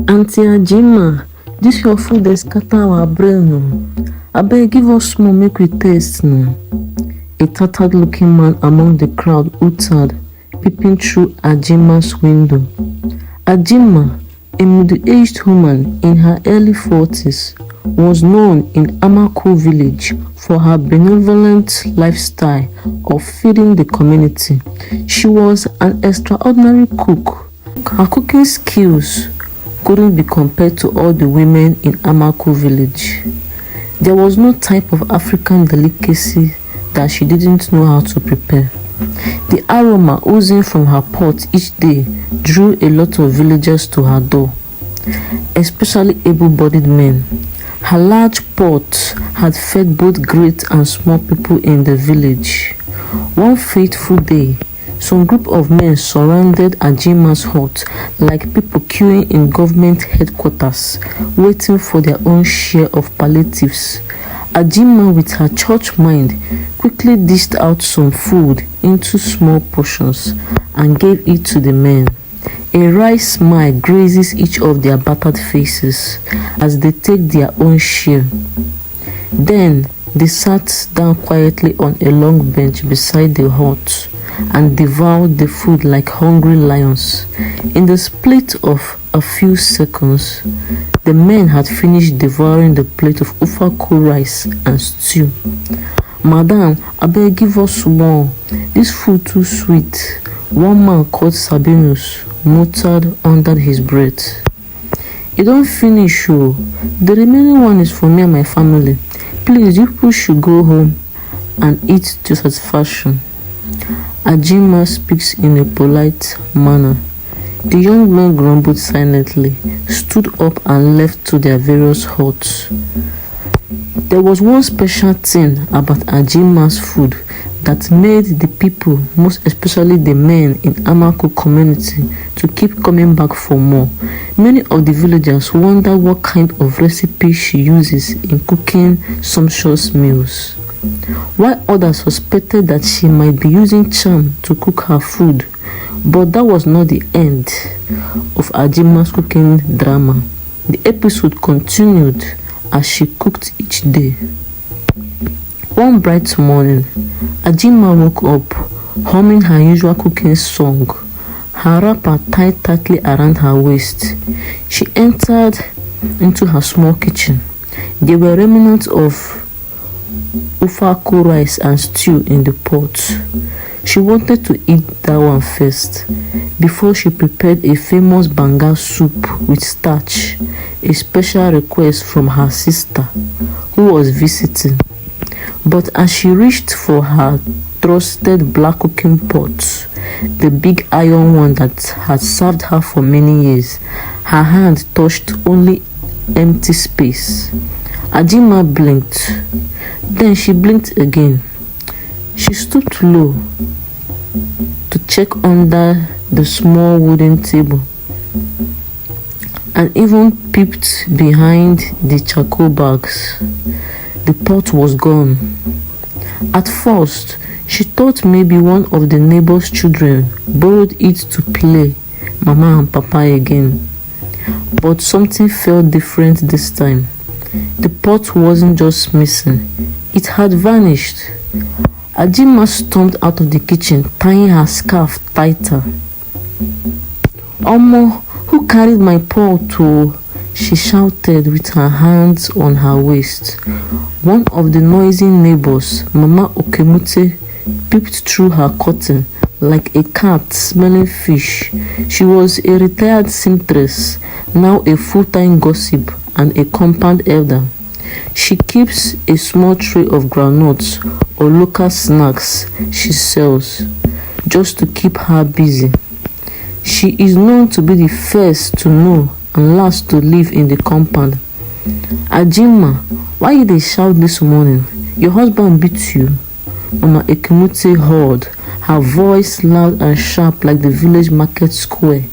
Auntie Ajima, dis your food dey scatter our brain o. Abeg give us small make we taste no. A tattered looking man among the crowd uttered, peeping through Ajima's window. Ajima, a middle-aged woman in her early 40s, was known in Amaku village for her benevolent lifestyle of feeding the community. She was an extraordinary cook. Her cooking skills couldn't be compared to all the women in Amaku village. There was no type of African delicacy that she didn't know how to prepare. The aroma oozing from her pot each day drew a lot of villagers to her door, especially able-bodied men. Her large pot had fed both great and small people in the village. One fateful day, some group of men surrounded Ajima's hut like people queuing in government headquarters, waiting for their own share of palliatives. Ajima, with her church mind, quickly dished out some food into small portions and gave it to the men. A wry smile grazes each of their battered faces as they take their own share. Then they sat down quietly on a long bench beside the hut and devoured the food like hungry lions. In the split of a few seconds, the men had finished devouring the plate of ufaku rice and stew. "Madam, abeg give us more. This food too sweet," one man called Sabinus muttered under his breath. "You don't finish, oh. The remaining one is for me and my family. Please, you people should go home and eat to satisfaction." Ajima speaks in a polite manner. The young men grumbled silently, stood up and left to their various huts. There was one special thing about Ajima's food that made the people, most especially the men in Amaku community, to keep coming back for more. Many of the villagers wonder what kind of recipe she uses in cooking sumptuous meals, while others suspected that she might be using charm to cook her food. But that was not the end of Ajima's cooking drama. The episode continued as she cooked each day. One bright morning, Ajima woke up humming her usual cooking song, her wrapper tied tightly around her waist. She entered into her small kitchen. There were remnants of ufaku rice and stew in the pot. She wanted to eat that one first before she prepared a famous banga soup with starch, a special request from her sister who was visiting. But as she reached for her trusted black cooking pot, the big iron one that had served her for many years, her hand touched only empty space. Ajima blinked. Then she blinked again. She stooped low to check under the small wooden table and even peeped behind the charcoal bags. The pot was gone. At first, she thought maybe one of the neighbor's children borrowed it to play Mama and Papa again. But something felt different this time. The pot wasn't just missing, it had vanished. Ajima stormed out of the kitchen, tying her scarf tighter. "Omo, who carried my pot oh?" she shouted with her hands on her waist. One of the noisy neighbors, Mama Okemute, peeped through her curtain like a cat smelling fish. She was a retired seamstress, now a full-time gossip and a compound elder. She keeps a small tray of groundnuts or local snacks she sells, just to keep her busy. She is known to be the first to know and last to live in the compound. "Ajima, why you dey shout this morning? Your husband beat you?" Mama Ekemute heard, her voice loud and sharp like the village market square.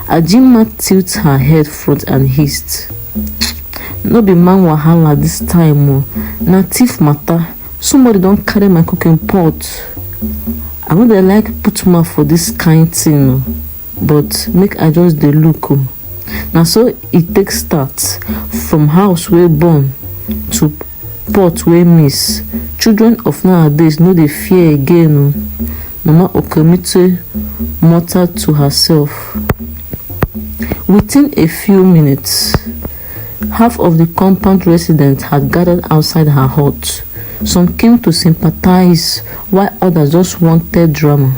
Ajima tilted her head front and hissed, "No be man wahala this time oh. Na thief matter. Somebody don carry my cooking pot." "I no dey like put mouth for this kind thing oh, but make I just dey look oh." Now so it takes start from house wey burn to pot wey miss. Children of nowadays no dey fear again. Mama Okemute muttered to herself. Within a few minutes, half of the compound residents had gathered outside her hut. Some came to sympathize, while others just wanted drama.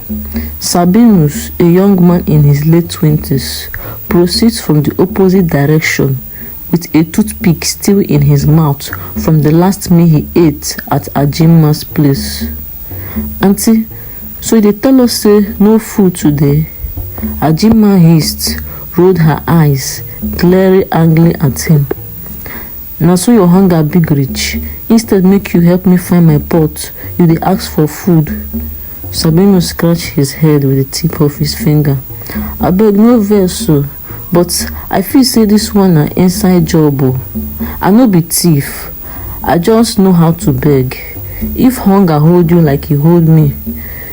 Sabinus, a young man in his late 20s, proceeds from the opposite direction with a toothpick still in his mouth from the last meal he ate at Ajima's place. Auntie, so they tell us say no food today? Ajima hissed, rolled her eyes, glaring angrily at him. Now so your hunger big reach. Instead make you help me find my pot. You dey ask for food. Sabinus scratched his head with the tip of his finger. Abeg no vex o, but I feel say this one na inside job o. I no be thief. I just know how to beg. If hunger hold you like e hold me,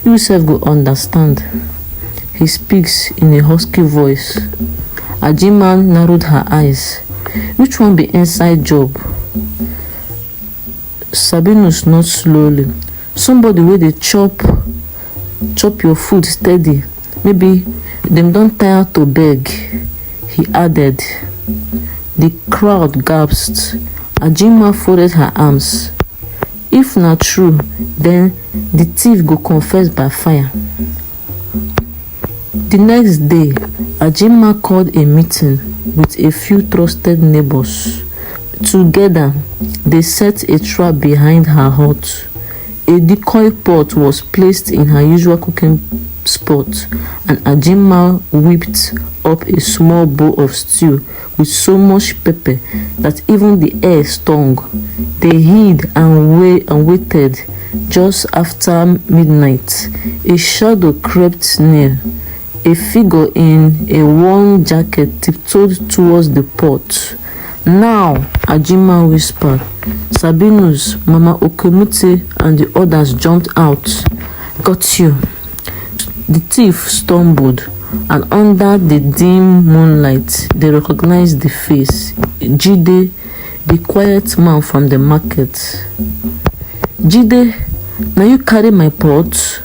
you sef go understand. He speaks in a husky voice. Ajima narrowed her eyes. Which one be inside job? Sabinus nodded slowly. Somebody wey dey chop your food steady. Maybe dem don tire to beg, he added. The crowd gasped. Ajima folded her arms. If na true, then the thief go confess by fire. The next day, Ajima called a meeting with a few trusted neighbors. Together, they set a trap behind her hut. A decoy pot was placed in her usual cooking spot, and Ajima whipped up a small bowl of stew with so much pepper that even the air stung. They hid and waited. Just after midnight, a shadow crept near. A figure in a worn jacket tiptoed towards the pot. Now, Ajima whispered. Sabinus, Mama Okemute, and the others jumped out. Got you. The thief stumbled, and under the dim moonlight, they recognized the face. Jide, the quiet man from the market. Jide, now you carry my pot?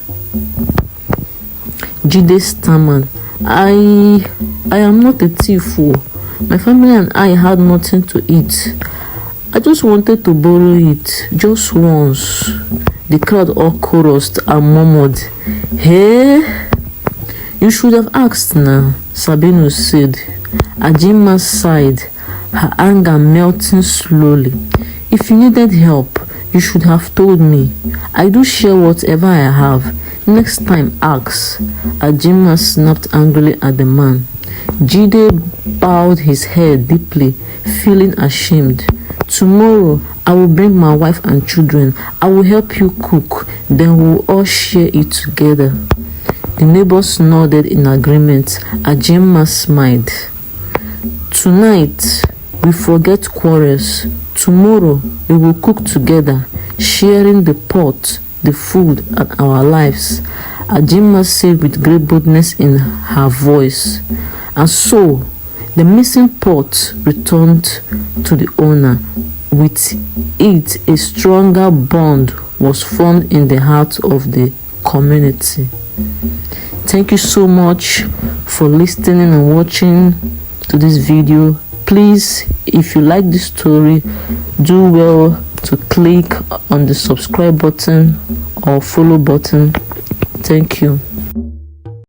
Jide stammered. I am not a thief. My family and I had nothing to eat. I just wanted to borrow it, just once. The crowd all chorused and murmured, Hey, you should have asked now, Sabinus said. Ajima sighed, her anger melting slowly. If you needed help, you should have told me. I do share whatever I have. Next time, ask. Ajima snapped angrily at the man. Jide bowed his head deeply, feeling ashamed. Tomorrow, I will bring my wife and children. I will help you cook. Then we will all share it together. The neighbors nodded in agreement. Ajima smiled. Tonight, we forget quarrels. Tomorrow, we will cook together, sharing the pot, the food, and our lives. Ajima said with great boldness in her voice. And so, the missing pot returned to the owner. With it, a stronger bond was formed in the heart of the community. Thank you so much for listening and watching to this video. Please, if you like this story, do well to click on the subscribe button or follow button. Thank you.